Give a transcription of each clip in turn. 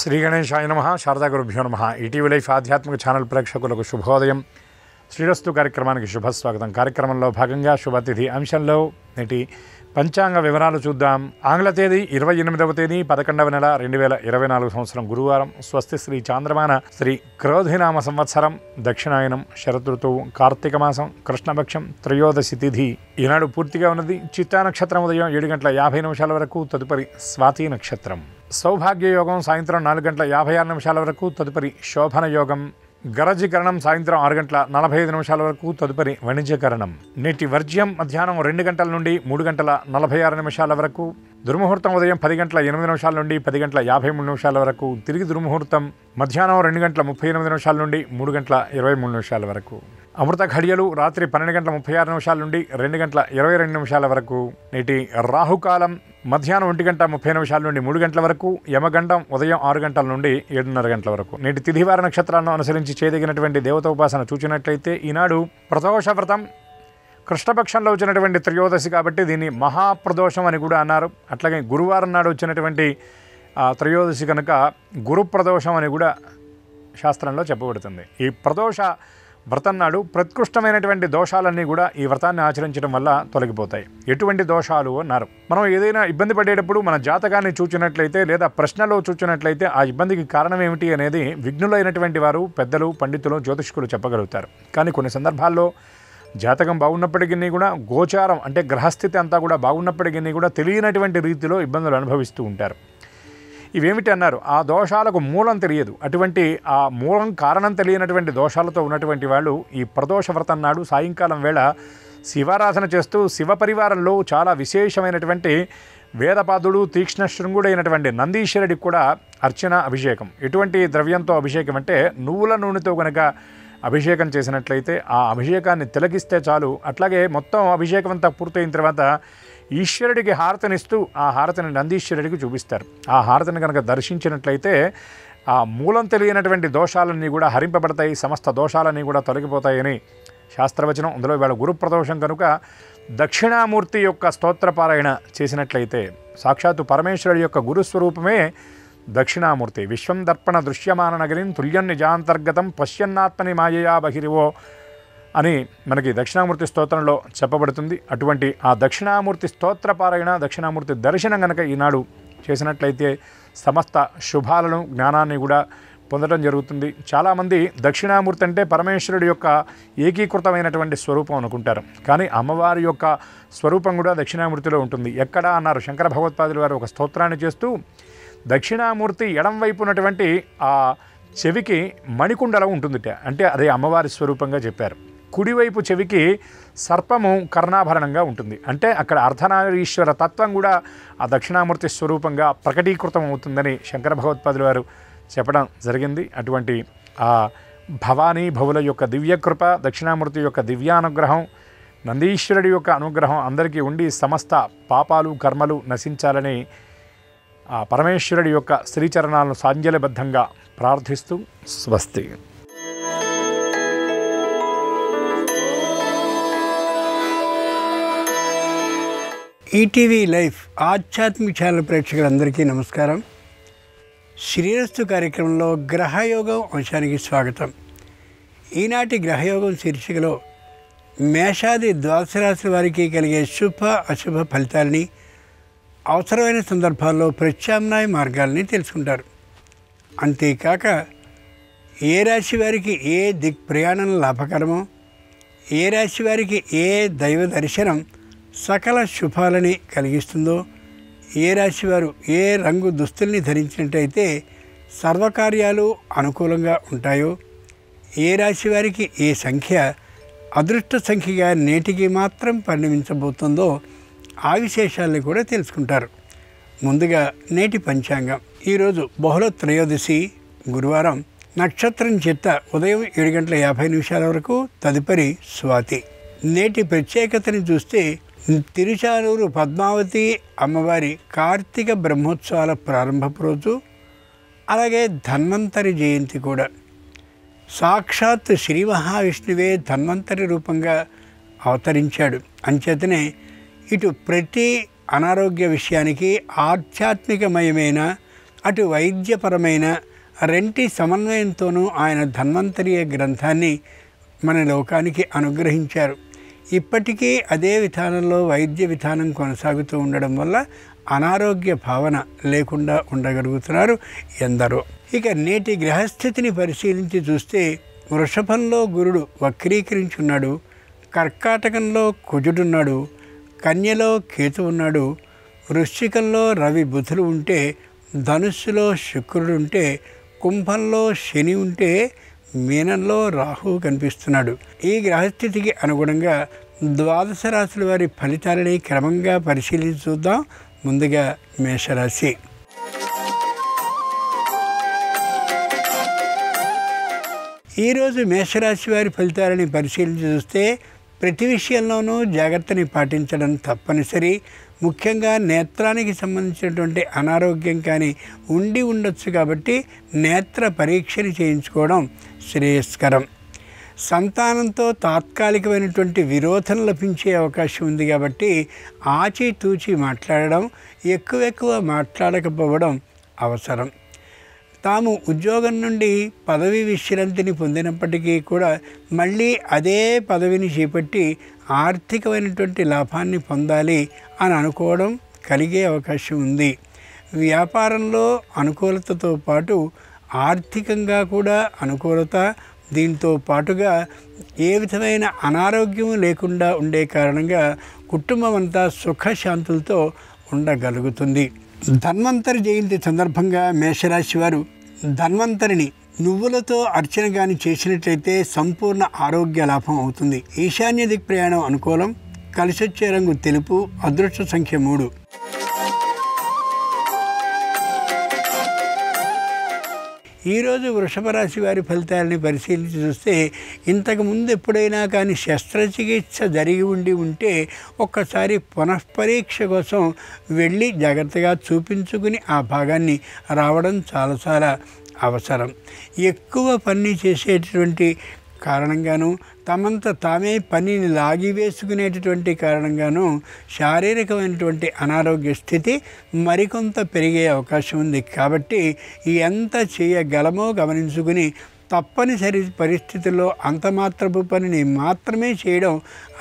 శ్రీ గణేశాయ నమః. శారదా గురుభ్యో నమః. ఈటీవీ లైఫ్ ఆధ్యాత్మిక ఛానల్ ప్రేక్షకులకు శుభోదయం. శ్రీరస్తు కార్యక్రమానికి శుభస్వాగతం. కార్యక్రమంలో భాగంగా శుభతిథి అంశంలో నేటి పంచాంగ వివరాలు చూద్దాం. ఆంగ్ల తేదీ 28వ తేదీ 11వ నెల 2024 సంవత్సరం గురువారం. స్వస్తి శ్రీ చాంద్రమాన శ్రీ క్రోధినామ సంవత్సరం, దక్షిణాయనం, శరదృతువు, కార్తీక మాసం, కృష్ణపక్షం, త్రయోదశి తిథి ఈనాడు పూర్తిగా ఉన్నది. చిత్తా నక్షత్రం ఉదయం 7:50 వరకు, తదుపరి స్వాతి నక్షత్రం. సౌభాగ్య యోగం సాయంత్రం 4:56 వరకు, తదుపరి శోభన యోగం. గరజీకరణం సాయంత్రం 6:45 వరకు, తదుపరి వాణిజ్యకరణం. నేటి వర్జ్యం మధ్యాహ్నం 2 గంటల నుండి 3:46 వరకు. దుర్ముహూర్తం ఉదయం 10:08 నుండి 10:53 వరకు. తిరిగి దుర్ముహూర్తం మధ్యాహ్నం 2:38 నుండి 3:23 వరకు. అమృత ఘడియలు రాత్రి 12:36 నుండి 2:22 వరకు. నేటి రాహుకాలం మధ్యాహ్నం 1:30 నుండి 3 గంటల వరకు. యమగండం ఉదయం 6 గంటల నుండి 7:30 గంటల వరకు. నేటి తిథివార నక్షత్రాలను అనుసరించి చేయదగినటువంటి దేవత ఉపాసన చూచినట్లయితే ఈనాడు ప్రదోష వ్రతం, కృష్ణపక్షంలో వచ్చినటువంటి త్రయోదశి కాబట్టి దీన్ని మహాప్రదోషం అని కూడా అన్నారు. అట్లాగే గురువారం నాడు వచ్చినటువంటి త్రయోదశి కనుక గురు ప్రదోషం అని కూడా శాస్త్రంలో చెప్పబడుతుంది. ఈ ప్రదోష వ్రతం నాడు ప్రత్కృష్టమైనటువంటి దోషాలన్నీ కూడా ఈ వ్రతాన్ని ఆచరించడం వల్ల తొలగిపోతాయి. ఎటువంటి దోషాలు అన్నారు? మనం ఏదైనా ఇబ్బంది పడేటప్పుడు మన జాతకాన్ని చూచినట్లయితే లేదా ప్రశ్నలో చూచినట్లయితే ఆ ఇబ్బందికి కారణం ఏమిటి అనేది విఘ్నులైనటువంటి వారు, పెద్దలు, పండితులు, జ్యోతిష్కులు చెప్పగలుగుతారు. కానీ కొన్ని సందర్భాల్లో జాతకం బాగున్నప్పటికీ కూడా, గోచారం అంటే గ్రహస్థితి అంతా కూడా బాగున్నప్పటికీ కూడా తెలియనటువంటి రీతిలో ఇబ్బందులు అనుభవిస్తూ ఉంటారు. ఇవేమిటి అన్నారు? ఆ దోషాలకు మూలం తెలియదు. అటువంటి ఆ మూలం కారణం తెలియనటువంటి దోషాలతో ఉన్నటువంటి వాళ్ళు ఈ ప్రదోష వ్రతం నాడు సాయంకాలం వేళ శివారాధన చేస్తూ శివ పరివారంలో చాలా విశేషమైనటువంటి వేదపాదుడు, తీక్ష్ణ శృంగుడైనటువంటి నందీశ్వరుడికి కూడా అర్చన, అభిషేకం. ఎటువంటి ద్రవ్యంతో అభిషేకం అంటే నువ్వుల నూనెతో కనుక అభిషేకం చేసినట్లయితే ఆ అభిషేకాన్ని తిలకిస్తే చాలు. అట్లాగే మొత్తం అభిషేకం అంతా పూర్తయిన తర్వాత ఈశ్వరుడికి హారతినిస్తూ ఆ హారతిని నందీశ్వరుడికి చూపిస్తారు. ఆ హారతిని కనుక దర్శించినట్లయితే ఆ మూలం తెలియనటువంటి దోషాలన్నీ కూడా హరింపబడతాయి, సమస్త దోషాలన్నీ కూడా తొలగిపోతాయని శాస్త్రవచనం. అందులో ఇవాళ గురు ప్రదోషం కనుక దక్షిణామూర్తి యొక్క స్తోత్రపారాయణ చేసినట్లయితే సాక్షాత్తు పరమేశ్వరుడి యొక్క గురుస్వరూపమే దక్షిణామూర్తి. విశ్వం దర్పణ దృశ్యమాన నగరిం తుల్యం నిజాంతర్గతం పశ్యన్నాత్మని మాయయా బహిరివో అని మనకి దక్షిణామూర్తి స్తోత్రంలో చెప్పబడుతుంది. అటువంటి ఆ దక్షిణామూర్తి స్తోత్రపారాయణ, దక్షిణామూర్తి దర్శనం కనుక ఈనాడు చేసినట్లయితే సమస్త శుభాలను, జ్ఞానాన్ని కూడా పొందడం జరుగుతుంది. చాలామంది దక్షిణామూర్తి అంటే పరమేశ్వరుడి యొక్క ఏకీకృతమైనటువంటి స్వరూపం అనుకుంటారు. కానీ అమ్మవారి యొక్క స్వరూపం కూడా దక్షిణామూర్తిలో ఉంటుంది. ఎక్కడా అన్నారు? శంకర భగవత్పాదులు వారు ఒక స్తోత్రాన్ని చేస్తూ దక్షిణామూర్తి ఎడం వైపు ఉన్నటువంటి ఆ చెవికి మణికుండలం ఉంటుందిట, అంటే అదే అమ్మవారి స్వరూపంగా చెప్పారు. కుడివైపు చెవికి సర్పము కర్ణాభరణంగా ఉంటుంది, అంటే అక్కడ అర్ధనారీశ్వర తత్వం కూడా ఆ దక్షిణామూర్తి స్వరూపంగా ప్రకటీకృతం అవుతుందని శంకర భగవత్పాదులు వారు చెప్పడం జరిగింది. అటువంటి ఆ భవానీ భవుల యొక్క దివ్యకృప, దక్షిణామూర్తి యొక్క దివ్యానుగ్రహం, నందీశ్వరుడి యొక్క అనుగ్రహం అందరికీ ఉండి సమస్త పాపాలు, కర్మలు నశించాలని ఆ పరమేశ్వరుడి యొక్క శ్రీచరణాలను సాంజల్యబద్ధంగా ప్రార్థిస్తూ స్వస్తి. ఈటీవీ లైఫ్ ఆధ్యాత్మిక ఛానల్ ప్రేక్షకులందరికీ నమస్కారం. శ్రీరస్తు కార్యక్రమంలో గ్రహయోగం అంశానికి స్వాగతం. ఈనాటి గ్రహయోగం శీర్షికలో మేషాది ద్వాదశ రాశుల వారికి కలిగే శుభ అశుభ ఫలితాలని, అవసరమైన సందర్భాల్లో ప్రత్యామ్నాయ మార్గాల్ని తెలుసుకుంటారు. అంతేకాక ఏ రాశి వారికి ఏ ప్రయాణం లాభకరమో, ఏ రాశి వారికి ఏ దైవ దర్శనం సకల శుభాలని కలిగిస్తుందో, ఏ రాశి వారు ఏ రంగు దుస్తుల్ని ధరించినట్టయితే సర్వకార్యాలు అనుకూలంగా ఉంటాయో, ఏ రాశి వారికి ఏ సంఖ్య అదృష్ట సంఖ్యగా నేటికి మాత్రం పరిణమించబోతుందో ఆ విశేషాలను కూడా తెలుసుకుంటారు. ముందుగా నేటి పంచాంగం. ఈరోజు బహుళ త్రయోదశి, గురువారం. నక్షత్రం చిత్త ఉదయం 7:50 వరకు, తదుపరి స్వాతి. నేటి ప్రత్యేకతని చూస్తే తిరుచానూరు పద్మావతి అమ్మవారి కార్తీక బ్రహ్మోత్సవాల ప్రారంభపు రోజు, అలాగే ధన్వంతరి జయంతి కూడా. సాక్షాత్ శ్రీ మహావిష్ణువే ధన్వంతరి రూపంగా అవతరించాడు. అంచేతనే ఇటు ప్రతి అనారోగ్య విషయానికి ఆధ్యాత్మికమయమైన అటు వైద్యపరమైన రెంటి సమన్వయంతోనూ ఆయన ధన్వంతరి గ్రంథాన్ని మన లోకానికి అనుగ్రహించారు. ఇప్పటికీ అదే విధానంలో వైద్య విధానం కొనసాగుతూ ఉండడం వల్ల అనారోగ్య భావన లేకుండా ఉండగలుగుతున్నారు ఎందరో. ఇక నేటి గ్రహస్థితిని పరిశీలించి చూస్తే వృషభంలో గురుడు వక్రీకరించున్నాడు, కర్కాటకంలో కుజుడున్నాడు, కన్యలో కేతు ఉన్నాడు, వృశ్చికంలో రవి బుధులు ఉంటే, ధనుస్సులో శుక్రుడు ఉంటే, కుంభంలో శని ఉంటే, మీనంలో రాహు కనిపిస్తున్నాడు. ఈ గ్రహస్థితికి అనుగుణంగా ద్వాదశ రాశుల వారి ఫలితాలని క్రమంగా పరిశీలించి చూద్దాం. ముందుగా మేషరాశి. ఈరోజు మేషరాశి వారి ఫలితాలని పరిశీలించి చూస్తే ప్రతి విషయంలోనూ జాగ్రత్తని పాటించడం తప్పనిసరి. ముఖ్యంగా నేత్రానికి సంబంధించినటువంటి అనారోగ్యం కానీ ఉండి ఉండొచ్చు కాబట్టి నేత్ర పరీక్షలు చేయించుకోవడం శ్రేయస్కరం. సంతానంతో తాత్కాలికమైనటువంటి విరోధం లభించే అవకాశం ఉంది కాబట్టి ఆచితూచి మాట్లాడడం, ఎక్కువ మాట్లాడకపోవడం అవసరం. తాము ఉద్యోగం నుండి పదవి విశ్రాంతిని పొందినప్పటికీ కూడా మళ్ళీ అదే పదవిని చేపట్టి ఆర్థికమైనటువంటి లాభాన్ని పొందాలి అని అనుకోవడం కలిగే అవకాశం ఉంది. వ్యాపారంలో అనుకూలతతో పాటు ఆర్థికంగా కూడా అనుకూలత, దీంతో పాటుగా ఏ విధమైన అనారోగ్యం లేకుండా ఉండే కారణంగా కుటుంబం అంతా సుఖశాంతులతో ఉండగలుగుతుంది. ధన్వంతరి జయంతి సందర్భంగా మేషరాశి వారు ధన్వంతరిని నువ్వులతో అర్చన కానీ చేసినట్లయితే సంపూర్ణ ఆరోగ్య లాభం అవుతుంది. ఈశాన్య దిక్ ప్రయాణం అనుకూలం. కలిసొచ్చే రంగు తెలుపు. అదృష్ట సంఖ్య 3. ఈరోజు వృషభ రాశి వారి ఫలితాలని పరిశీలించి చూస్తే ఇంతకుముందు ఎప్పుడైనా కానీ శస్త్రచికిత్స జరిగి ఉంటే ఒక్కసారి పునఃపరీక్ష కోసం వెళ్ళి జాగ్రత్తగా చూపించుకుని ఆ భాగాన్ని రావడం చాలా అవసరం. ఎక్కువ పని చేసేటటువంటి కారణంగాను, తమంత తామే పనిని లాగివేసుకునేటటువంటి కారణంగాను శారీరకమైనటువంటి అనారోగ్య స్థితి మరికొంత పెరిగే అవకాశం ఉంది. కాబట్టి ఎంత చేయగలమో గమనించుకుని తప్పనిసరి పరిస్థితుల్లో అంతమాత్రపు పనిని మాత్రమే చేయడం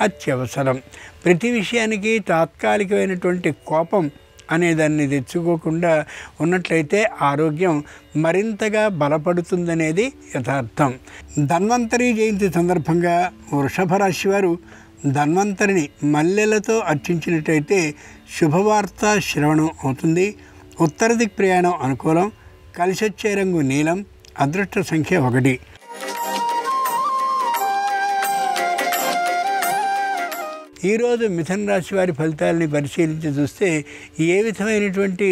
అత్యవసరం. ప్రతి విషయానికి తాత్కాలికమైనటువంటి కోపం అనేదాన్ని తెచ్చుకోకుండా ఉన్నట్లయితే ఆరోగ్యం మరింతగా బలపడుతుందనేది యథార్థం. ధన్వంతరి జయంతి సందర్భంగా వృషభ రాశి వారు ధన్వంతరిని మల్లెలతో అర్చించినట్లయితే శుభవార్త శ్రవణం అవుతుంది. ఉత్తర దిక్ ప్రయాణం అనుకూలం. కలిసొచ్చే రంగు నీలం. అదృష్ట సంఖ్య 1. ఈరోజు మిథున రాశి వారి ఫలితాలని పరిశీలించి చూస్తే ఏ విధమైనటువంటి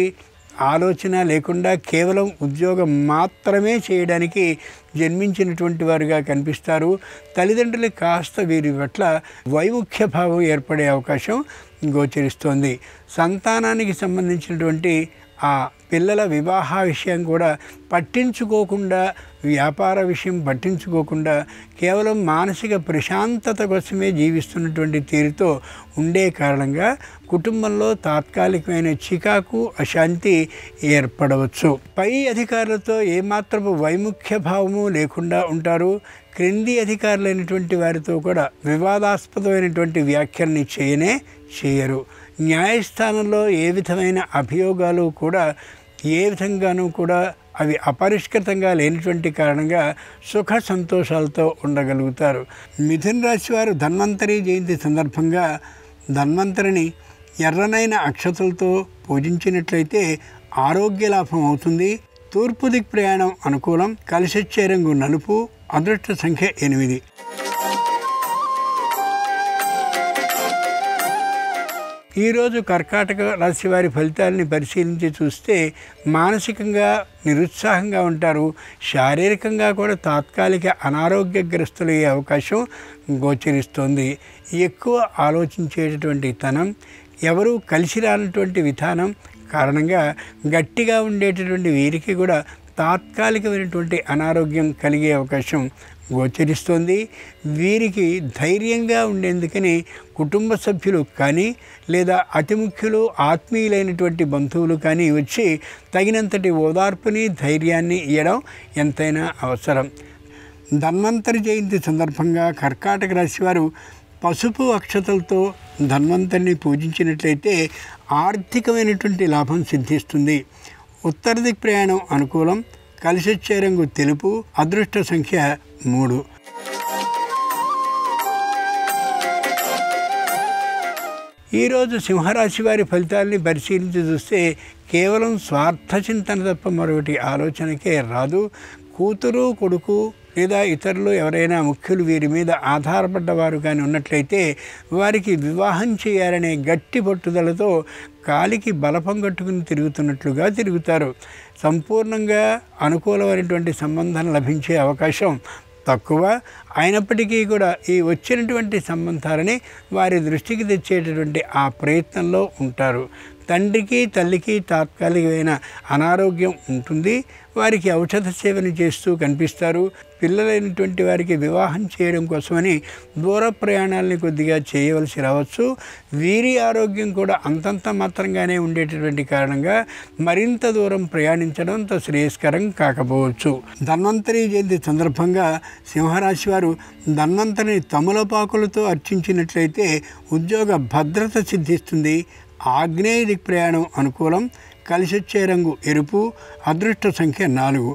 ఆలోచన లేకుండా కేవలం ఉద్యోగం మాత్రమే చేయడానికి జన్మించినటువంటి వారుగా కనిపిస్తారు. తల్లిదండ్రులకు కాస్త వీరి పట్ల వైముఖ్య భావం ఏర్పడే అవకాశం గోచరిస్తోంది. సంతానానికి సంబంధించినటువంటి ఆ పిల్లల వివాహ విషయం కూడా పట్టించుకోకుండా, వ్యాపార విషయం పట్టించుకోకుండా కేవలం మానసిక ప్రశాంతత కోసమే జీవిస్తున్నటువంటి తీరుతో ఉండే కారణంగా కుటుంబంలో తాత్కాలికమైన చికాకు, అశాంతి ఏర్పడవచ్చు. పై అధికారులతో ఏమాత్రపు వైముఖ్య భావము లేకుండా ఉంటారు. క్రింది అధికారులైనటువంటి వారితో కూడా వివాదాస్పదమైనటువంటి వ్యాఖ్యల్ని చేయరు. న్యాయస్థానంలో ఏ విధమైన అభియోగాలు కూడా ఏ విధంగానూ కూడా అవి అపరిష్కృతంగా లేనిటువంటి కారణంగా సుఖ సంతోషాలతో ఉండగలుగుతారు. మిథున రాశి వారు ధన్వంతరి జయంతి సందర్భంగా ధన్వంతరిని ఎర్రనైన అక్షతలతో పూజించినట్లయితే ఆరోగ్య లాభం అవుతుంది. తూర్పు దిక్ ప్రయాణం అనుకూలం. కలిసొచ్చే రంగు నలుపు. అదృష్ట సంఖ్య 8. ఈరోజు కర్కాటక రాశి వారి ఫలితాలని పరిశీలించి చూస్తే మానసికంగా నిరుత్సాహంగా ఉంటారు. శారీరకంగా కూడా తాత్కాలిక అనారోగ్యగ్రస్తులయ్యే అవకాశం గోచరిస్తోంది. ఎక్కువ ఆలోచించేటటువంటి తనం, ఎవరూ కలిసి రానటువంటి విధానం కారణంగా గట్టిగా ఉండేటటువంటి వీరికి కూడా తాత్కాలికమైనటువంటి అనారోగ్యం కలిగే అవకాశం గోచరిస్తోంది. వీరికి ధైర్యంగా ఉండేందుకని కుటుంబ సభ్యులు కానీ లేదా అతి ముఖ్యులు ఆత్మీయులైనటువంటి బంధువులు కానీ వచ్చి తగినంతటి ఓదార్పుని ధైర్యాన్ని ఇవ్వడం ఎంతైనా అవసరం. ధన్వంతరి జయంతి సందర్భంగా కర్కాటక రాశి వారు పసుపు అక్షతలతో ధన్వంతరిని పూజించినట్లయితే ఆర్థికమైనటువంటి లాభం సిద్ధిస్తుంది. ఉత్తర దిక్ ప్రయాణం అనుకూలం. కలిసొచ్చే రంగు తెలుపు. అదృష్ట సంఖ్య 3. ఈరోజు సింహరాశి వారి ఫలితాలని పరిశీలించి చూస్తే కేవలం స్వార్థ చింతన తప్ప మరొకటి ఆలోచనకే రాదు. కూతురు కొడుకు లేదా ఇతరులు ఎవరైనా ముఖ్యులు వీరి మీద ఆధారపడ్డవారు కానీ ఉన్నట్లయితే వారికి వివాహం చేయాలనే గట్టి పట్టుదలతో కాలికి బలపం కట్టుకుని తిరుగుతున్నట్లుగా తిరుగుతారు. సంపూర్ణంగా అనుకూలమైనటువంటి సంబంధం లభించే అవకాశం తక్కువ. అయినప్పటికీ కూడా ఈ వచ్చినటువంటి సంబంధాలని వారి దృష్టికి తెచ్చేటటువంటి ఆ ప్రయత్నంలో ఉంటారు. తండ్రికి తల్లికి తాత్కాలికమైన అనారోగ్యం ఉంటుంది. వారికి ఔషధ సేవను చేస్తూ కనిపిస్తారు. పిల్లలైనటువంటి వారికి వివాహం చేయడం కోసమని దూర ప్రయాణాలని కొద్దిగా చేయవలసి రావచ్చు. వీరి ఆరోగ్యం కూడా అంతంత మాత్రంగానే ఉండేటటువంటి కారణంగా మరింత దూరం ప్రయాణించడం అంత శ్రేయస్కరం కాకపోవచ్చు. ధన్వంతరి జయంతి సందర్భంగా సింహరాశి వారు ధన్వంతరిని తమలపాకులతో అర్చించినట్లయితే ఉద్యోగ భద్రత సిద్ధిస్తుంది. ఆగ్నేయ దిక్ ప్రయాణం అనుకూలం. కలిసొచ్చే రంగు ఎరుపు. అదృష్ట సంఖ్య 4.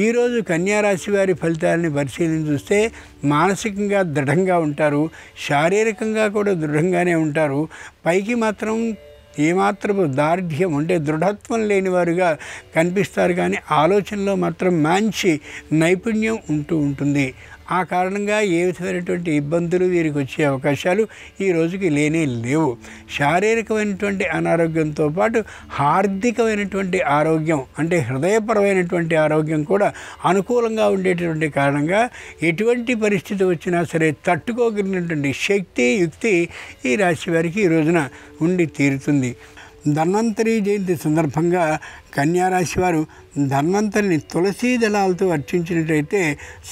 ఈరోజు కన్యారాశి వారి ఫలితాలని పరిశీలన చూస్తే మానసికంగా దృఢంగా ఉంటారు. శారీరకంగా కూడా దృఢంగానే ఉంటారు. పైకి మాత్రం ఏమాత్రము దార్ఢ్యం అంటే దృఢత్వం లేని వారుగా కనిపిస్తారు. కానీ ఆలోచనలో మాత్రం మంచి నైపుణ్యం ఉంటుంది. ఆ కారణంగా ఏ విధమైనటువంటి ఇబ్బందులు వీరికి వచ్చే అవకాశాలు ఈ రోజుకి లేనే లేవు. శారీరకమైనటువంటి అనారోగ్యంతో పాటు హార్దికమైనటువంటి ఆరోగ్యం అంటే హృదయపరమైనటువంటి ఆరోగ్యం కూడా అనుకూలంగా ఉండేటటువంటి కారణంగా ఎటువంటి పరిస్థితి వచ్చినా సరే తట్టుకోగలిగినటువంటి శక్తి యుక్తి ఈ రాశి వారికి ఈ రోజున ఉండి తీరుతుంది. ధన్వంతరి జయంతి సందర్భంగా కన్యారాశి వారు ధన్వంతరిని తులసీ దళాలతో అర్చించినట్లయితే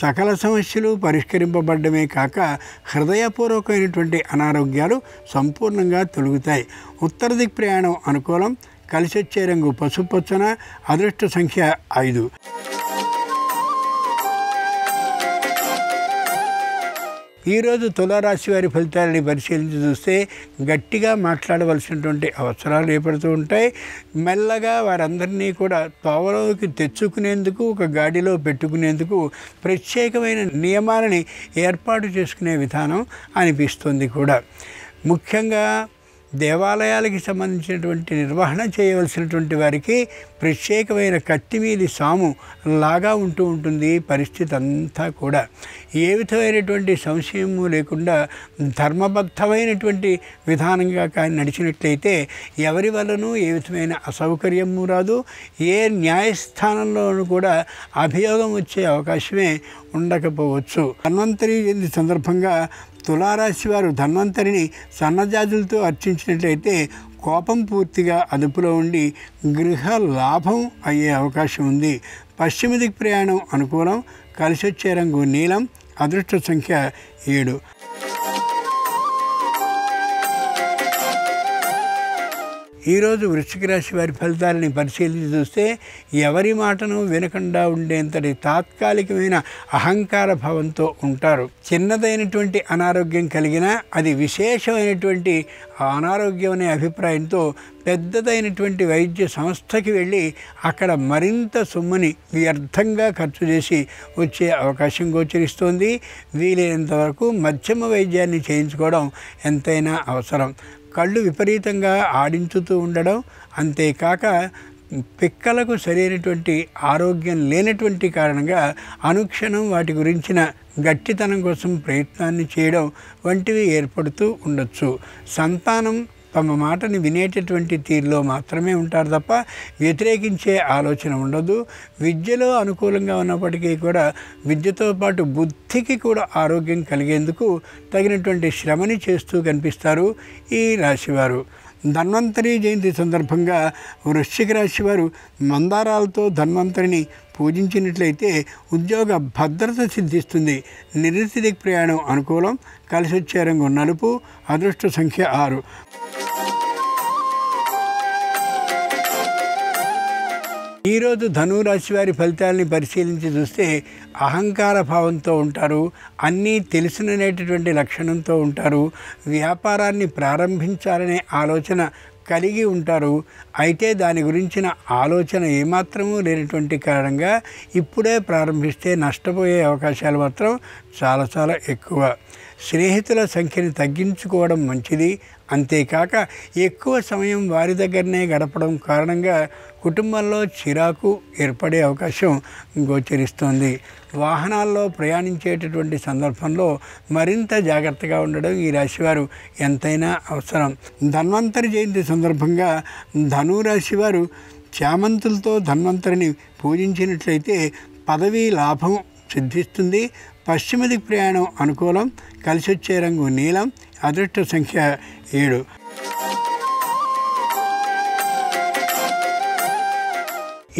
సకల సమస్యలు పరిష్కరింపబడ్డమే కాక హృదయపూర్వకమైనటువంటి అనారోగ్యాలు సంపూర్ణంగా తొలగుతాయి. ఉత్తర దిక్ ప్రయాణం అనుకూలం. కలిసొచ్చే రంగు పసుపచ్చన. అదృష్ట సంఖ్య 5. ఈరోజు తులారాశి వారి ఫలితాలని పరిశీలించి చూస్తే గట్టిగా మాట్లాడవలసినటువంటి అవసరాలు ఏర్పడుతూ ఉంటాయి. మెల్లగా వారందరినీ కూడా తోవలోకి తెచ్చుకునేందుకు ఒక గాడిలో పెట్టుకునేందుకు ప్రత్యేకమైన నియమాలని ఏర్పాటు చేసుకునే విధానం అనిపిస్తుంది కూడా. ముఖ్యంగా దేవాలయాలకి సంబంధించినటువంటి నిర్వహణ చేయవలసినటువంటి వారికి ప్రత్యేకమైన కత్తిమీది సాము లాగా ఉంటుంది పరిస్థితి అంతా కూడా. ఏ విధమైనటువంటి సంశయము లేకుండా ధర్మబద్ధమైనటువంటి విధానంగా కానీ నడిచినట్లయితే ఎవరి వల్లనూ ఏ విధమైన అసౌకర్యము రాదు. ఏ న్యాయస్థానంలోనూ కూడా అభియోగం వచ్చే అవకాశమే ఉండకపోవచ్చు. ధన్వంతరి జయంతి సందర్భంగా తులారాశి వారు ధన్వంతరిని సన్నజాజులతో అర్చించినట్లయితే కోపం పూర్తిగా అదుపులో ఉండి గృహ లాభం అయ్యే అవకాశం ఉంది. పశ్చిమ దిక్ ప్రయాణం అనుకూలం. కలిసొచ్చే రంగు నీలం. అదృష్ట సంఖ్య 7. ఈరోజు వృశ్చిక రాశి వారి ఫలితాలని పరిశీలించి చూస్తే ఎవరి మాటను వినకుండా ఉండేంతటి తాత్కాలికమైన అహంకార భావంతో ఉంటారు. చిన్నదైనటువంటి అనారోగ్యం కలిగినా అది విశేషమైనటువంటి అనారోగ్యం అనే అభిప్రాయంతో పెద్దదైనటువంటి వైద్య సంస్థకి వెళ్ళి అక్కడ మరింత సొమ్ముని వ్యర్థంగా ఖర్చు చేసి వచ్చే అవకాశం గోచరిస్తోంది. వీలైనంత వరకు మధ్యమ వైద్యాన్ని చేయించుకోవడం ఎంతైనా అవసరం. కళ్ళు విపరీతంగా ఆడించుతూ ఉండడం, అంతేకాక పిక్కలకు సరైనటువంటి ఆరోగ్యం లేనటువంటి కారణంగా అనుక్షణం వాటి గురించిన గట్టితనం కోసం ప్రయత్నాన్ని చేయడం వంటివి ఏర్పడుతూ ఉండొచ్చు. సంతానం తమ మాటని వినేటటువంటి తీరులో మాత్రమే ఉంటారు తప్ప వ్యతిరేకించే ఆలోచన ఉండదు. విద్యలో అనుకూలంగా ఉన్నప్పటికీ కూడా విద్యతో పాటు బుద్ధికి కూడా ఆరోగ్యం కలిగేందుకు తగినటువంటి శ్రమని చేస్తూ కనిపిస్తారు ఈ రాశివారు. ధన్వంతరి జయంతి సందర్భంగా వృశ్చిక రాశి వారు మందారాలతో ధన్వంతరిని పూజించినట్లయితే ఉద్యోగ భద్రత సిద్ధిస్తుంది. నిరుద్యోగ ప్రయాణం అనుకూలం. కలిసి వచ్చే రంగు నలుపు. అదృష్ట సంఖ్య 6. ఈరోజు ధనురాశి వారి ఫలితాలని పరిశీలించి చూస్తే అహంకార భావంతో ఉంటారు. అన్నీ తెలుసుననేటటువంటి లక్షణంతో ఉంటారు. వ్యాపారాన్ని ప్రారంభించాలనే ఆలోచన కలిగి ఉంటారు. అయితే దాని గురించిన ఆలోచన ఏమాత్రమూ లేనటువంటి కారణంగా ఇప్పుడే ప్రారంభిస్తే నష్టపోయే అవకాశాలు మాత్రం చాలా చాలా ఎక్కువ. స్నేహితుల సంఖ్యని తగ్గించుకోవడం మంచిది. అంతేకాక ఎక్కువ సమయం వారి దగ్గరనే గడపడం కారణంగా కుటుంబంలో చిరాకు ఏర్పడే అవకాశం గోచరిస్తోంది. వాహనాల్లో ప్రయాణించేటటువంటి సందర్భంలో మరింత జాగ్రత్తగా ఉండడం ఈ రాశివారు ఎంతైనా అవసరం. ధన్వంతరి జయంతి సందర్భంగా ధనురాశి వారు చామంతులతో ధన్వంతరిని పూజించినట్లయితే పదవీ లాభం సిద్ధిస్తుంది. పశ్చిమ దిక్కు ప్రయాణం అనుకూలం. కలిసి వచ్చే రంగు నీలం. అదృష్ట సంఖ్య 7.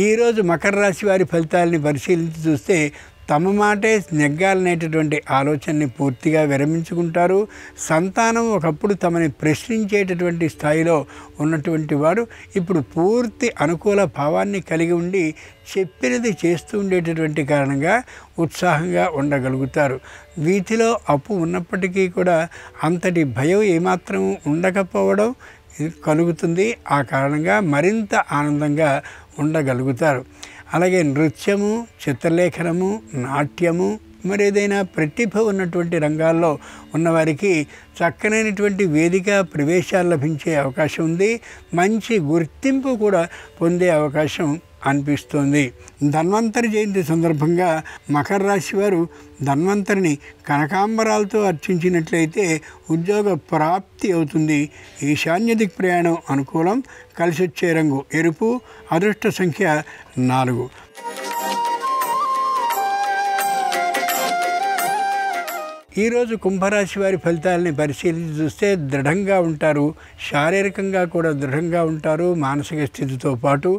ఈరోజు మకర రాశి వారి ఫలితాలని పరిశీలించి చూస్తే తమ మాటే నెగ్గాలనేటటువంటి ఆలోచనని పూర్తిగా విరమించుకుంటారు. సంతానం ఒకప్పుడు తమని ప్రశ్నించేటటువంటి స్థాయిలో ఉన్నటువంటి వారు ఇప్పుడు పూర్తి అనుకూల భావాన్ని కలిగి ఉండి చెప్పినది చేస్తూ ఉండేటటువంటి కారణంగా ఉత్సాహంగా ఉండగలుగుతారు. వీటిలో అప్పు ఉన్నప్పటికీ కూడా అంతటి భయం ఏమాత్రం ఉండకపోవడం కలుగుతుంది. ఆ కారణంగా మరింత ఆనందంగా ఉండగలుగుతారు. అలాగే నృత్యము, చిత్రలేఖనము, నాట్యము, మరి ఏదైనా ప్రతిభ ఉన్నటువంటి రంగాల్లో ఉన్నవారికి చక్కనైనటువంటి వేదిక ప్రవేశాలు లభించే అవకాశం ఉంది. మంచి గుర్తింపు కూడా పొందే అవకాశం అనిపిస్తోంది. ధన్వంతరి జయంతి సందర్భంగా మకర రాశి వారు ధన్వంతరిని కనకాంబరాలతో అర్చించినట్లయితే ఉద్యోగ ప్రాప్తి అవుతుంది. ఈశాన్య దిక్ ప్రయాణం అనుకూలం. కలిసి వచ్చే రంగు ఎరుపు. అదృష్ట సంఖ్య 4. ఈరోజు కుంభరాశి వారి ఫలితాలని పరిశీలించి చూస్తే దృఢంగా ఉంటారు. శారీరకంగా కూడా దృఢంగా ఉంటారు. మానసిక స్థితితో పాటు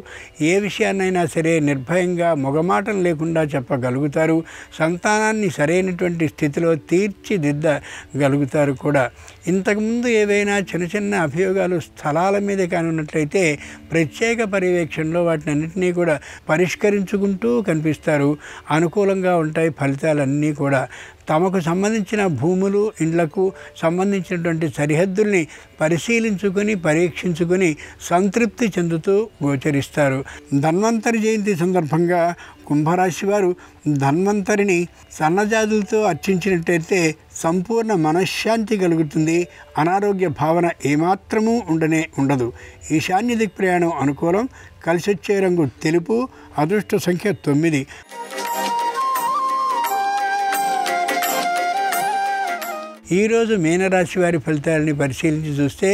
ఏ విషయాన్నైనా సరే నిర్భయంగా మొగమాటం లేకుండా చెప్పగలుగుతారు. సంతానాన్ని సరైనటువంటి స్థితిలో తీర్చిదిద్దగలుగుతారు కూడా. ఇంతకుముందు ఏవైనా చిన్న చిన్న అభియోగాలు స్థలాల మీద కానున్నట్లయితే ప్రత్యేక పర్యవేక్షణలో వాటిని అన్నింటినీ కూడా పరిష్కరించుకుంటూ కనిపిస్తారు. అనుకూలంగా ఉంటాయి ఫలితాలన్నీ కూడా. తమకు సంబంధించిన భూములు, ఇండ్లకు సంబంధించినటువంటి సరిహద్దుల్ని పరిశీలించుకొని పరీక్షించుకొని సంతృప్తి చెందుతూ గోచరిస్తారు. ధన్వంతరి జయంతి సందర్భంగా కుంభరాశి వారు ధన్వంతరిని సన్నజాజులతో అర్చించినట్టయితే సంపూర్ణ మనశ్శాంతి కలుగుతుంది. అనారోగ్య భావన ఏమాత్రమూ ఉండదు. ఈశాన్య దిక్ ప్రయాణం అనుకూలం. కలిసి వచ్చే రంగు తెలుపు. అదృష్ట సంఖ్య 9. ఈరోజు మీనరాశి వారి ఫలితాలని పరిశీలించి చూస్తే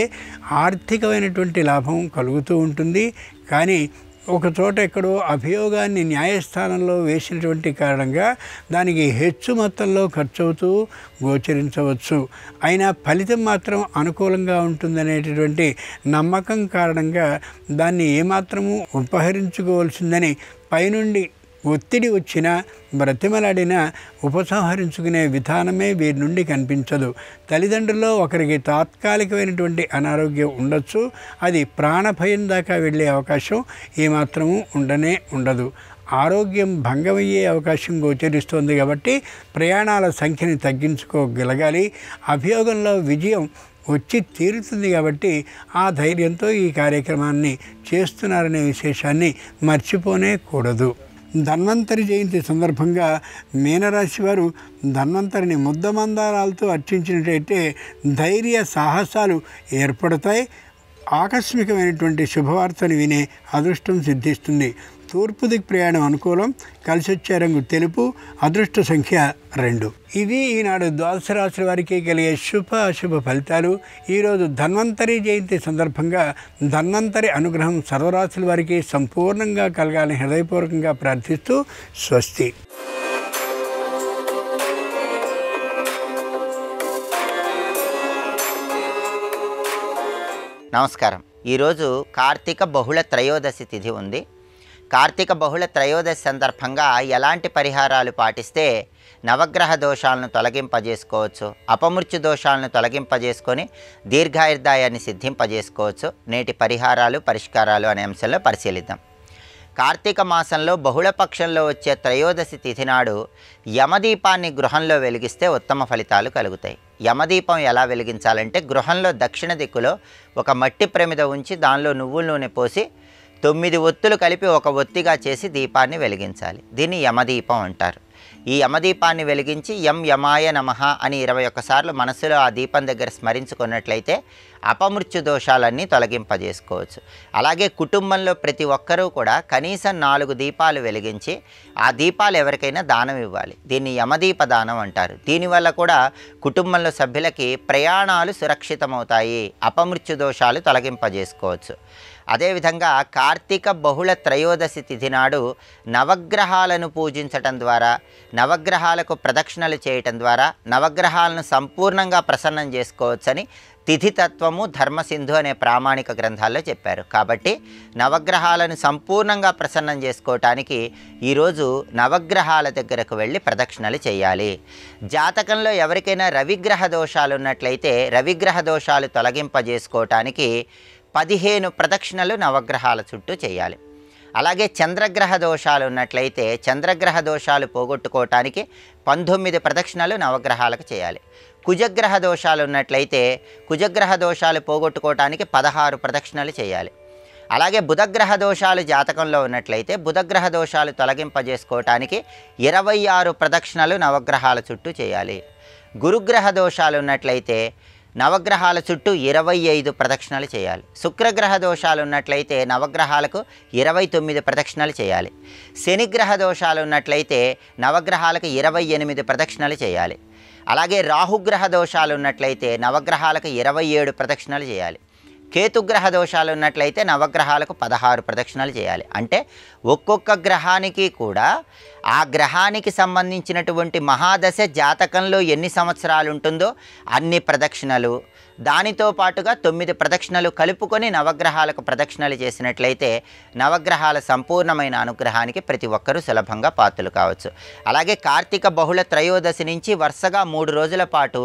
ఆర్థికమైనటువంటి లాభం కలుగుతూ ఉంటుంది. కానీ ఒక చోట ఎక్కడో అభియోగాన్ని న్యాయస్థానంలో వేసినటువంటి కారణంగా దానికి హెచ్చు మొత్తంలో ఖర్చు అవుతూ గోచరించవచ్చు. అయినా ఫలితం మాత్రం అనుకూలంగా ఉంటుందనేటటువంటి నమ్మకం కారణంగా దాన్ని ఏమాత్రము ఉపహరించుకోవాల్సిందని పైనుండి ఒత్తిడి వచ్చినా బ్రతిమలాడినా ఉపసంహరించుకునే విధానమే వీరి నుండి కనిపించదు. తల్లిదండ్రుల్లో ఒకరికి తాత్కాలికమైనటువంటి అనారోగ్యం ఉండొచ్చు. అది ప్రాణభయం దాకా వెళ్ళే అవకాశం ఏమాత్రము ఉండదు. ఆరోగ్యం భంగమయ్యే అవకాశం గోచరిస్తోంది కాబట్టి ప్రయాణాల సంఖ్యని తగ్గించుకోగలగాలి. అభియోగంలో విజయం వచ్చి తీరుతుంది కాబట్టి ఆ ధైర్యంతో ఈ కార్యక్రమాన్ని చేస్తున్నారనే విశేషాన్ని మర్చిపోనే కూడదు. ధన్వంతరి జయంతి సందర్భంగా మీనరాశి వారు ధన్వంతరిని ముద్దమందారాలతో అర్చించినట్టయితే ధైర్య సాహసాలు ఏర్పడతాయి. ఆకస్మికమైనటువంటి శుభవార్తను వినే అదృష్టం సిద్ధిస్తుంది. తూర్పు దిక్ ప్రయాణం అనుకూలం. కలిసి వచ్చే రంగు తెలుపు. అదృష్ట సంఖ్య 2. ఇవి ఈనాడు ద్వాదశ రాశుల వారికి కలిగే శుభ అశుభ ఫలితాలు. ఈరోజు ధన్వంతరి జయంతి సందర్భంగా ధన్వంతరి అనుగ్రహం సర్వరాశుల వారికి సంపూర్ణంగా కలగాలని హృదయపూర్వకంగా ప్రార్థిస్తూ స్వస్తి. నమస్కారం. ఈరోజు కార్తీక బహుళ త్రయోదశి తిథి ఉంది. కార్తీక బహుళ త్రయోదశి సందర్భంగా ఎలాంటి పరిహారాలు పాటిస్తే నవగ్రహ దోషాలను తొలగింపజేసుకోవచ్చు, అపమృత్యు దోషాలను తొలగింపజేసుకొని దీర్ఘాయుర్దాయాన్ని సిద్ధింపజేసుకోవచ్చు, నేటి పరిహారాలు పరిష్కారాలు అనే అంశంలో పరిశీలిద్దాం. కార్తీక మాసంలో బహుళపక్షంలో వచ్చే త్రయోదశి తిథి నాడు యమదీపాన్ని గృహంలో వెలిగిస్తే ఉత్తమ ఫలితాలు కలుగుతాయి. యమదీపం ఎలా వెలిగించాలంటే గృహంలో దక్షిణ దిక్కులో ఒక మట్టి ప్రమిద ఉంచి దానిలో నువ్వుల నూనె పోసి 9 ఒత్తులు కలిపి ఒక ఒత్తిగా చేసి దీపాన్ని వెలిగించాలి. దీన్ని యమదీపం అంటారు. ఈ యమదీపాన్ని వెలిగించి యం యమాయ నమః అని 21 సార్లు మనసులో ఆ దీపం దగ్గర స్మరించుకున్నట్లయితే అపమృత్యు దోషాలన్నీ తొలగింపజేసుకోవచ్చు. అలాగే కుటుంబంలో ప్రతి ఒక్కరూ కూడా కనీసం 4 దీపాలు వెలిగించి ఆ దీపాలు ఎవరికైనా దానం ఇవ్వాలి. దీన్ని యమదీప దానం అంటారు. దీనివల్ల కూడా కుటుంబంలో సభ్యులకి ప్రయాణాలు సురక్షితమవుతాయి, అపమృత్యు దోషాలు తొలగింపజేసుకోవచ్చు. అదేవిధంగా కార్తీక బహుళ త్రయోదశి తిథి నాడు నవగ్రహాలను పూజించటం ద్వారా, నవగ్రహాలకు ప్రదక్షిణలు చేయటం ద్వారా నవగ్రహాలను సంపూర్ణంగా ప్రసన్నం చేసుకోవచ్చని తిథితత్వము ధర్మసింధు అనే ప్రామాణిక గ్రంథాల్లో చెప్పారు. కాబట్టి నవగ్రహాలను సంపూర్ణంగా ప్రసన్నం చేసుకోవటానికి ఈరోజు నవగ్రహాల దగ్గరకు వెళ్ళి ప్రదక్షిణలు చేయాలి. జాతకంలో ఎవరికైనా రవిగ్రహ దోషాలు ఉన్నట్లయితే రవిగ్రహ దోషాలు తొలగింపజేసుకోవటానికి 15 ప్రదక్షిణలు నవగ్రహాల చుట్టూ చేయాలి. అలాగే చంద్రగ్రహ దోషాలు ఉన్నట్లయితే చంద్రగ్రహ దోషాలు పోగొట్టుకోవటానికి 19 ప్రదక్షిణలు నవగ్రహాలకు చేయాలి. కుజగ్రహ దోషాలు ఉన్నట్లయితే కుజగ్రహ దోషాలు పోగొట్టుకోవటానికి 16 ప్రదక్షిణలు చేయాలి. అలాగే బుధగ్రహ దోషాలు జాతకంలో ఉన్నట్లయితే బుధగ్రహ దోషాలు తొలగింపజేసుకోవటానికి 26 ప్రదక్షిణలు నవగ్రహాల చుట్టూ చేయాలి. గురుగ్రహ దోషాలు ఉన్నట్లయితే నవగ్రహాల చుట్టూ 25 ప్రదక్షిణలు చేయాలి. శుక్రగ్రహ దోషాలు ఉన్నట్లయితే నవగ్రహాలకు 29 ప్రదక్షిణలు చేయాలి. శనిగ్రహ దోషాలు ఉన్నట్లయితే నవగ్రహాలకు 28 ప్రదక్షిణలు చేయాలి. అలాగే రాహుగ్రహ దోషాలు ఉన్నట్లయితే నవగ్రహాలకు 27 ప్రదక్షిణలు చేయాలి. కేతుగ్రహ దోషాలు ఉన్నట్లయితే నవగ్రహాలకు 16 ప్రదక్షిణలు చేయాలి. అంటే ఒక్కొక్క గ్రహానికి కూడా ఆ గ్రహానికి సంబంధించినటువంటి మహాదశ జాతకంలో ఎన్ని సంవత్సరాలు ఉంటుందో అన్ని ప్రదక్షిణలు, దానితో పాటుగా 9 ప్రదక్షిణలు కలుపుకొని నవగ్రహాలకు ప్రదక్షిణలు చేసినట్లయితే నవగ్రహాల సంపూర్ణమైన అనుగ్రహానికి ప్రతి ఒక్కరూ సులభంగా పాత్రలు కావచ్చు. అలాగే కార్తీక బహుళ త్రయోదశి నుంచి వరుసగా 3 రోజుల పాటు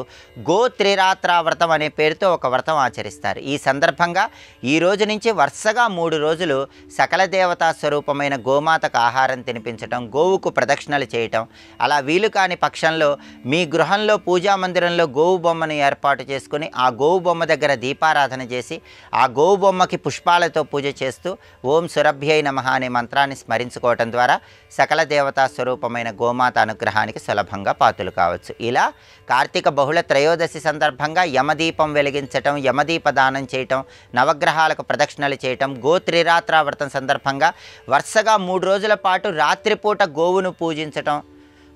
గోత్రిరాత్ర వ్రతం అనే పేరుతో ఒక వ్రతం ఆచరిస్తారు. ఈ సందర్భంగా ఈ రోజు నుంచి వరుసగా 3 రోజులు సకల దేవతా స్వరూపమైన గోమాతకు ఆహారం తినిపించటం, గోవుకు ప్రదక్షిణలు చేయటం, అలా వీలు కాని పక్షంలో మీ గృహంలో పూజా మందిరంలో గోవు బొమ్మను ఏర్పాటు చేసుకుని ఆ గోవు బొమ్మ దగ్గర దీపారాధన చేసి ఆ గోవు బొమ్మకి పుష్పాలతో పూజ చేస్తూ ఓం సురభ్యై నమః అనే మంత్రాన్ని స్మరించుకోవటం ద్వారా సకల దేవతా స్వరూపమైన గోమాత అనుగ్రహానికి సులభంగా పాత్రలు కావచ్చు. ఇలా కార్తీక బహుళ త్రయోదశి సందర్భంగా యమదీపం వెలిగించటం, యమదీప దానం చేయటం, నవగ్రహాలకు ప్రదక్షిణలు చేయటం, గోత్రిరాత్ర వ్రతం సందర్భంగా వరుసగా 3 రోజుల పాటు రాత్రిపూట గోవును పూజించటం,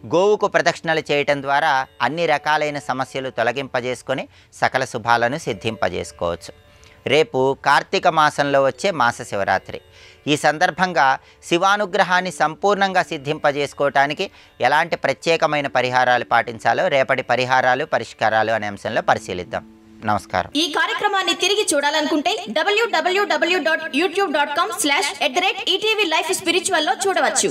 గోవుకు ప్రదక్షిణలు చేయటం ద్వారా అన్ని రకాలైన సమస్యలు తొలగింపజేసుకొని సకల శుభాలను సిద్ధింపజేసుకోవచ్చు. రేపు కార్తీక మాసంలో వచ్చే మాస శివరాత్రి. ఈ సందర్భంగా శివానుగ్రహాన్ని సంపూర్ణంగా సిద్ధింపజేసుకోవటానికి ఎలాంటి ప్రత్యేకమైన పరిహారాలు పాటించాలో రేపటి పరిహారాలు పరిష్కారాలు అనే అంశంలో పరిశీలిద్దాం. నమస్కారం. ఈ కార్యక్రమాన్ని తిరిగి చూడాలనుకుంటే www.youtube.com/ETV Life Spiritual లో చూడవచ్చు.